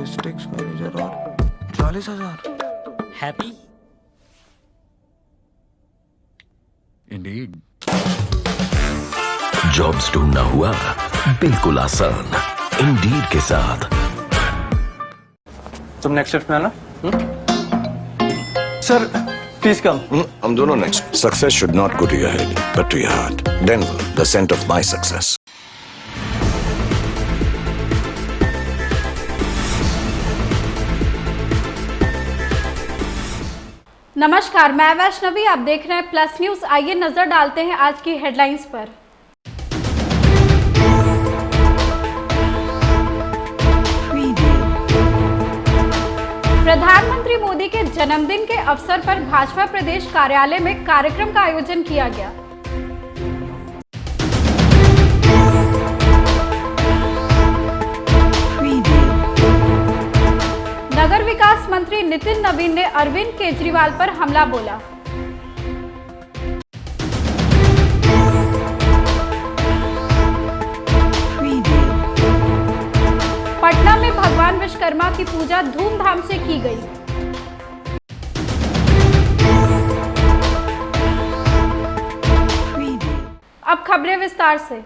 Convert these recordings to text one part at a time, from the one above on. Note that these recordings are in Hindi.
लॉजिस्टिक्स मैनेजर और 40,000। हैप्पी? इंडीड। जॉब्स ढूंढना हुआ बिल्कुल आसान इंडीड के साथ। तुम नेक्स्ट शिफ्ट में आना। Sir please come. हम दोनों next. Success should not go to your head, but to your heart. Denver, the scent of my success. नमस्कार, मैं वैष्णवी, आप देख रहे हैं प्लस न्यूज। आइए नजर डालते हैं आज की हेडलाइंस पर। प्रधानमंत्री मोदी के जन्मदिन के अवसर पर भाजपा प्रदेश कार्यालय में कार्यक्रम का आयोजन किया गया। नगर विकास मंत्री नितिन नवीन ने अरविंद केजरीवाल पर हमला बोला। पटना में भगवान विश्वकर्मा की पूजा धूमधाम से की गई। अब खबरें विस्तार से।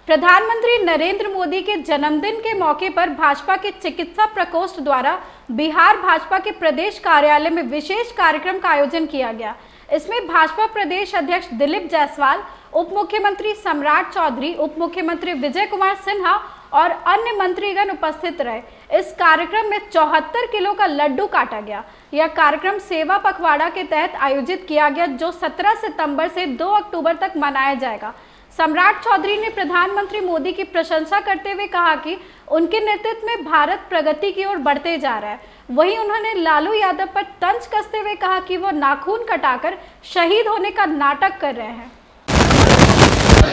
प्रधानमंत्री नरेंद्र मोदी के जन्मदिन के मौके पर भाजपा के चिकित्सा प्रकोष्ठ द्वारा बिहार भाजपा के प्रदेश कार्यालय में विशेष कार्यक्रम का आयोजन किया गया। इसमें भाजपा प्रदेश अध्यक्ष दिलीप जायसवाल, उप मुख्यमंत्री सम्राट चौधरी, उप मुख्यमंत्री विजय कुमार सिन्हा और अन्य मंत्रीगण उपस्थित रहे। इस कार्यक्रम में 74 किलो का लड्डू काटा गया। यह कार्यक्रम सेवा पखवाड़ा के तहत आयोजित किया गया, जो 17 सितंबर से 2 अक्टूबर तक मनाया जाएगा। सम्राट चौधरी ने प्रधानमंत्री मोदी की प्रशंसा करते हुए कहा कि उनके नेतृत्व में भारत प्रगति की ओर बढ़ते जा रहा है। वहीं उन्होंने लालू यादव पर तंज कसते हुए कहा कि वो नाखून कटाकर शहीद होने का नाटक कर रहे हैं।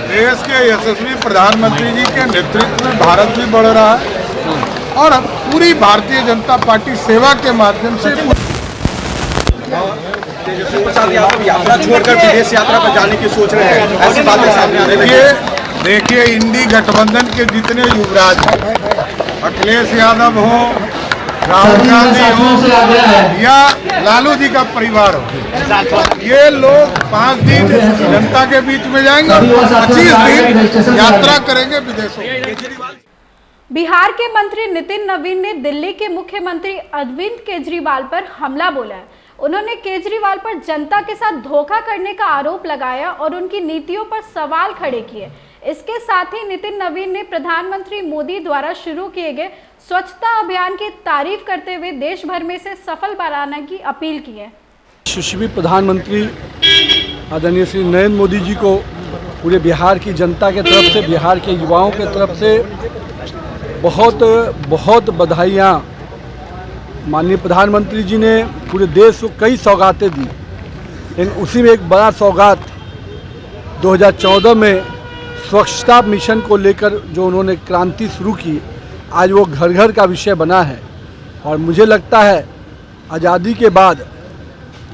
देश के यशस्वी प्रधानमंत्री जी के नेतृत्व में भारत भी बढ़ रहा है और अब पूरी भारतीय जनता पार्टी सेवा के माध्यम से तेजस्वी प्रसाद यादव यात्रा छोड़कर विदेश यात्रा पर जाने की सोच रहे हैं, ऐसी बातें सामने आ रही है। देखिए इंडी गठबंधन के जितने युवराज हैं, अखिलेश यादव हो, राहुल गांधी हो या लालू जी का परिवार हो, ये लोग 5 दिन जनता के बीच में जाएंगे और 25 दिन यात्रा करेंगे विदेशों में। बिहार के मंत्री नितिन नवीन ने दिल्ली के मुख्यमंत्री अरविंद केजरीवाल पर हमला बोला है। उन्होंने केजरीवाल पर जनता के साथ धोखा करने का आरोप लगाया और उनकी नीतियों पर सवाल खड़े किए। इसके साथ ही नितिन नवीन ने प्रधानमंत्री मोदी द्वारा शुरू किए गए स्वच्छता अभियान की तारीफ करते हुए देश भर में इसे सफल बनाने की अपील की है। यशस्वी प्रधानमंत्री आदरणीय श्री नरेंद्र मोदी जी को पूरे बिहार की जनता के तरफ से, बिहार के युवाओं के तरफ से बहुत बहुत बधाइयाँ। माननीय प्रधानमंत्री जी ने पूरे देश को कई सौगातें दी, लेकिन उसी में एक बड़ा सौगात 2014 में स्वच्छता मिशन को लेकर जो उन्होंने क्रांति शुरू की, आज वो घर घर का विषय बना है। और मुझे लगता है आज़ादी के बाद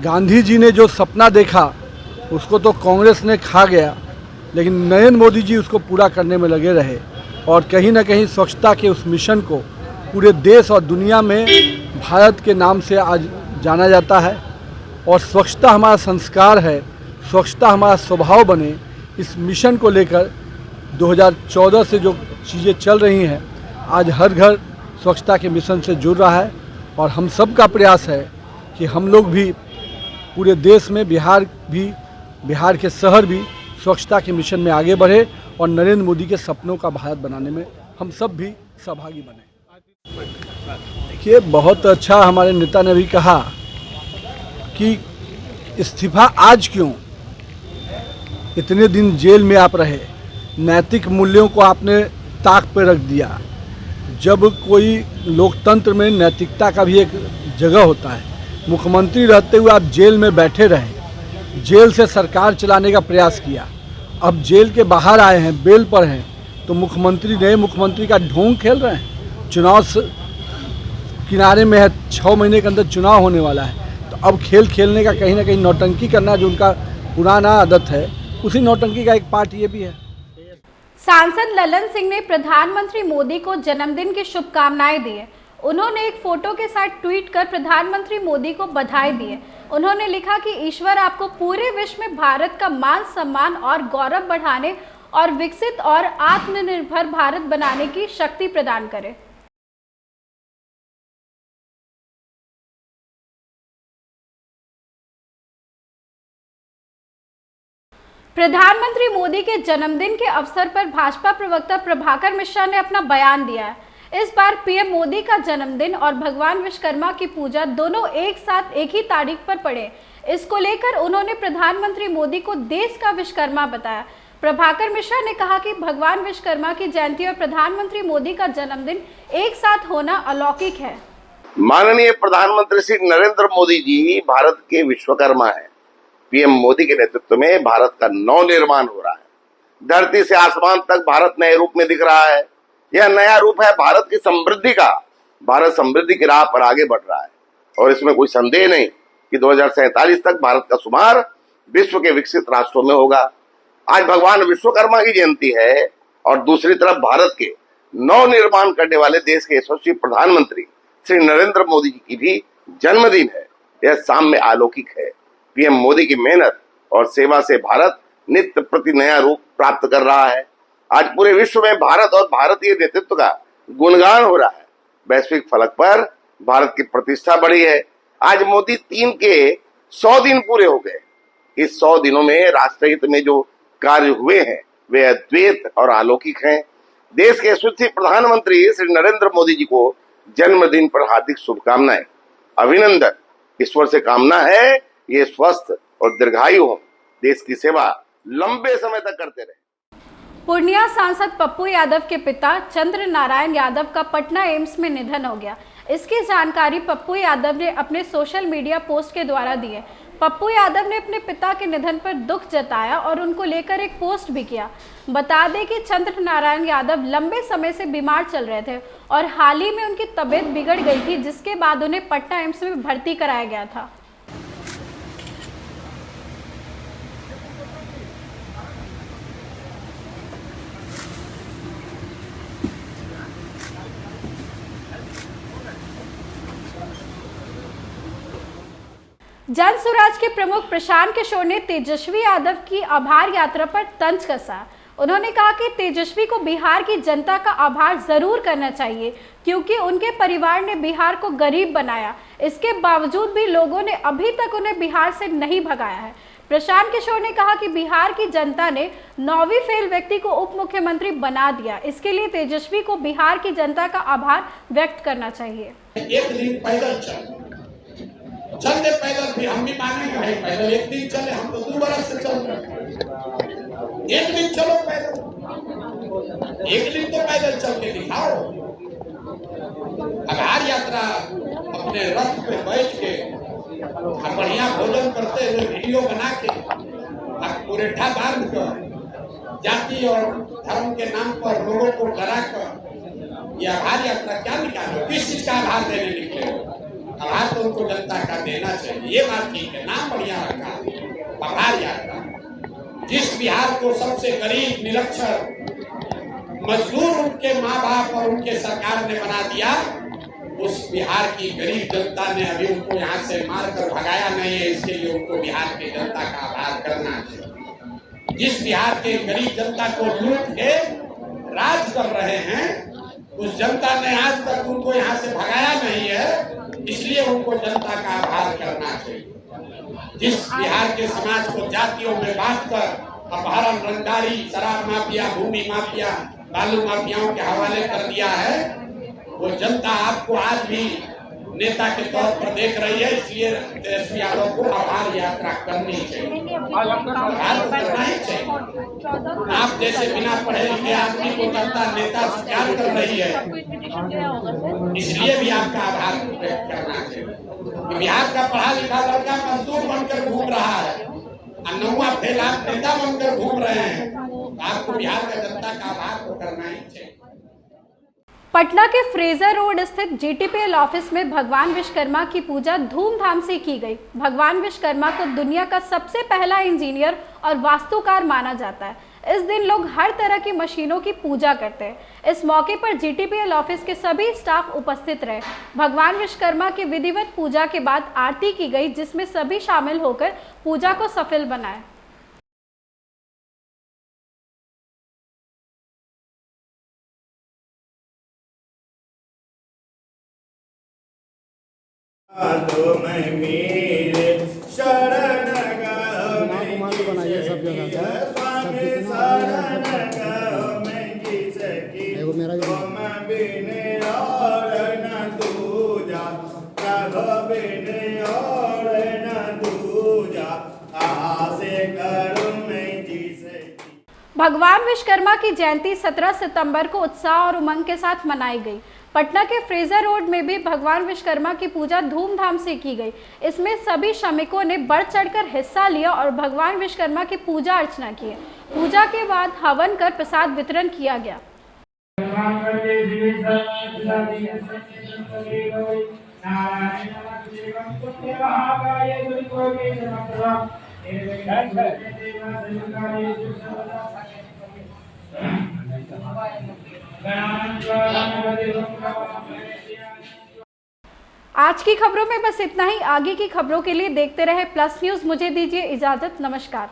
गांधी जी ने जो सपना देखा उसको तो कांग्रेस ने खा गया, लेकिन नरेंद्र मोदी जी उसको पूरा करने में लगे रहे और कहीं ना कहीं स्वच्छता के उस मिशन को पूरे देश और दुनिया में भारत के नाम से आज जाना जाता है। और स्वच्छता हमारा संस्कार है, स्वच्छता हमारा स्वभाव बने, इस मिशन को लेकर 2014 से जो चीज़ें चल रही हैं, आज हर घर स्वच्छता के मिशन से जुड़ रहा है। और हम सब का प्रयास है कि हम लोग भी पूरे देश में, बिहार के शहर भी स्वच्छता के मिशन में आगे बढ़े और नरेंद्र मोदी के सपनों का भारत बनाने में हम सब भी सहभागी बने। देखिए, बहुत अच्छा हमारे नेता ने भी कहा कि इस्तीफा आज क्यों, इतने दिन जेल में आप रहे, नैतिक मूल्यों को आपने ताक पर रख दिया। जब कोई लोकतंत्र में नैतिकता का भी एक जगह होता है, मुख्यमंत्री रहते हुए आप जेल में बैठे रहे, जेल से सरकार चलाने का प्रयास किया, अब जेल के बाहर आए हैं, बेल पर हैं, तो नए मुख्यमंत्री का ढोंग खेल रहे हैं। चुनाव किनारे में है, 6 महीने के अंदर चुनाव होने वाला है, तो अब खेल खेलने का कहीं ना कहीं नौटंकी करना जो उनका पुराना आदत है, उसी नौटंकी का एक पार्ट ये भी है। सांसद ललन सिंह ने प्रधानमंत्री मोदी को जन्मदिन की शुभकामनाएं दी है। उन्होंने एक फोटो के साथ ट्वीट कर प्रधानमंत्री मोदी को बधाई दी है। उन्होंने लिखा कि ईश्वर आपको पूरे विश्व में भारत का मान सम्मान और गौरव बढ़ाने और विकसित और आत्मनिर्भर भारत बनाने की शक्ति प्रदान करे। प्रधानमंत्री मोदी के जन्मदिन के अवसर पर भाजपा प्रवक्ता प्रभाकर मिश्रा ने अपना बयान दिया है। इस बार पीएम मोदी का जन्मदिन और भगवान विश्वकर्मा की पूजा दोनों एक साथ एक ही तारीख पर पड़े। इसको लेकर उन्होंने प्रधानमंत्री मोदी को देश का विश्वकर्मा बताया। प्रभाकर मिश्रा ने कहा कि भगवान विश्वकर्मा की जयंती और प्रधानमंत्री मोदी का जन्मदिन एक साथ होना अलौकिक है। माननीय प्रधानमंत्री श्री नरेंद्र मोदी जी भारत के विश्वकर्मा हैं। पीएम मोदी के नेतृत्व में भारत का नवनिर्माण हो रहा है। धरती से आसमान तक भारत नए रूप में दिख रहा है। यह नया रूप है भारत की समृद्धि का। भारत समृद्धि की राह पर आगे बढ़ रहा है और इसमें कोई संदेह नहीं कि 2047 तक भारत का शुमार विश्व के विकसित राष्ट्रों में होगा। आज भगवान विश्वकर्मा की जयंती है और दूसरी तरफ भारत के नवनिर्माण करने वाले देश के यशस्वी प्रधानमंत्री श्री नरेंद्र मोदी जी की भी जन्मदिन है। यह सामने अलौकिक है। पीएम मोदी की मेहनत और सेवा से भारत नित्य प्रति नया रूप प्राप्त कर रहा है। आज पूरे विश्व में भारत और भारतीय नेतृत्व का गुणगान हो रहा है। वैश्विक फलक पर भारत की प्रतिष्ठा बढ़ी है। आज मोदी 3 के 100 दिन पूरे हो गए। इस 100 दिनों में राष्ट्रहित में जो कार्य हुए हैं वे अद्भुत और अलौकिक हैं। देश के यशस्वी प्रधानमंत्री श्री नरेंद्र मोदी जी को जन्मदिन पर हार्दिक शुभकामनाएं, अभिनंदन। ईश्वर से कामना है ये स्वस्थ और दीर्घायु हो, देश की सेवा लंबे समय तक करते रहे। पूर्णिया सांसद पप्पू यादव के पिता चंद्र नारायण यादव का पटना एम्स में निधन हो गया। इसकी जानकारी पप्पू यादव ने अपने सोशल मीडिया पोस्ट के द्वारा दी है। पप्पू यादव ने अपने पिता के निधन पर दुख जताया और उनको लेकर एक पोस्ट भी किया। बता दें कि चंद्र नारायण यादव लंबे समय से बीमार चल रहे थे और हाल ही में उनकी तबीयत बिगड़ गई थी, जिसके बाद उन्हें पटना एम्स में भर्ती कराया गया था। जन स्वराज के प्रमुख प्रशांत किशोर ने तेजस्वी यादव की आभार यात्रा पर तंज कसा। उन्होंने कहा कि तेजस्वी को बिहार की जनता का आभार जरूर करना चाहिए, क्योंकि उनके परिवार ने बिहार को गरीब बनाया। इसके बावजूद भी लोगों ने अभी तक उन्हें बिहार से नहीं भगाया है। प्रशांत किशोर ने कहा कि बिहार की जनता ने 9वीं फेल व्यक्ति को उप मुख्यमंत्री बना दिया। इसके लिए तेजस्वी को बिहार की जनता का आभार व्यक्त करना चाहिए। एक दिन पैदल चलते पैदल भी हम भी मानेंगे भाई, पैदल एक दिन चले, हम तो 2 बरस से चल रहे हैं। एक दिन चलो पैदल, एक दिन तो पैदल चल के दिखाओ। आभार यात्रा अपने रथ पे बैठ के बढ़िया भोजन करते हुए वीडियो बना के पुरेठा बांध कर जाति और धर्म के नाम पर लोगों को डरा कर ये आभार यात्रा क्या निकालो? किस चीज का आभार देने निकले हो? आभार तो उनको जनता का देना चाहिए। ये बात ठीक है, नाम बढ़िया रखा आभार यात्रा। जिस बिहार को सबसे गरीब, निरक्षर, मजदूर उनके माँ बाप और उनके सरकार ने बना दिया, उस बिहार की गरीब जनता ने अभी उनको यहाँ से मारकर भगाया नहीं है। इसके लिए उनको बिहार की जनता का आभार करना चाहिए। जिस बिहार के गरीब जनता को लूट के राज कर रहे हैं, उस जनता ने आज तक उनको यहाँ से भगाया नहीं है, इसलिए उनको जनता का आभार करना चाहिए। जिस बिहार के समाज को जातियों में बांटकर अपहरण, रंगदारी, शराब माफिया, भूमि माफिया, बालू माफियाओं के हवाले कर दिया है, वो जनता आपको आज भी नेता के तौर पर देख रही है। इसलिए तेजस्वी यादव को आभार यात्रा करनी चाहिए, आभार करना ही चाहिए। आप जैसे बिना पढ़े लिखे आदमी को जनता नेता स्वीकार कर रही है, इसलिए भी आपका आभार व्यक्त करना चाहिए। बिहार का पढ़ा लिखा लड़का मजदूर बनकर घूम रहा है और 9वां फेल आप नेता बनकर घूम रहे हैं, आपको बिहार का जनता का आभार तो करना ही चाहिए। पटना के फ्रेजर रोड स्थित जीटीपीएल ऑफिस में भगवान विश्वकर्मा की पूजा धूमधाम से की गई। भगवान विश्वकर्मा को दुनिया का सबसे पहला इंजीनियर और वास्तुकार माना जाता है। इस दिन लोग हर तरह की मशीनों की पूजा करते हैं। इस मौके पर जीटीपीएल ऑफिस के सभी स्टाफ उपस्थित रहे। भगवान विश्वकर्मा की विधिवत पूजा के बाद आरती की गई, जिसमें सभी शामिल होकर पूजा को सफल बनाए। भगवान विश्वकर्मा की जयंती 17 सितंबर को उत्साह और उमंग के साथ मनाई गई। पटना के फ्रेजर रोड में भी भगवान विश्वकर्मा की पूजा धूमधाम से की गई। इसमें सभी श्रमिकों ने बढ़ चढ़कर हिस्सा लिया और भगवान विश्वकर्मा की पूजा अर्चना की। पूजा के बाद हवन कर प्रसाद वितरण किया गया। आज की खबरों में बस इतना ही। आगे की खबरों के लिए देखते रहे प्लस न्यूज। मुझे दीजिए इजाजत। नमस्कार।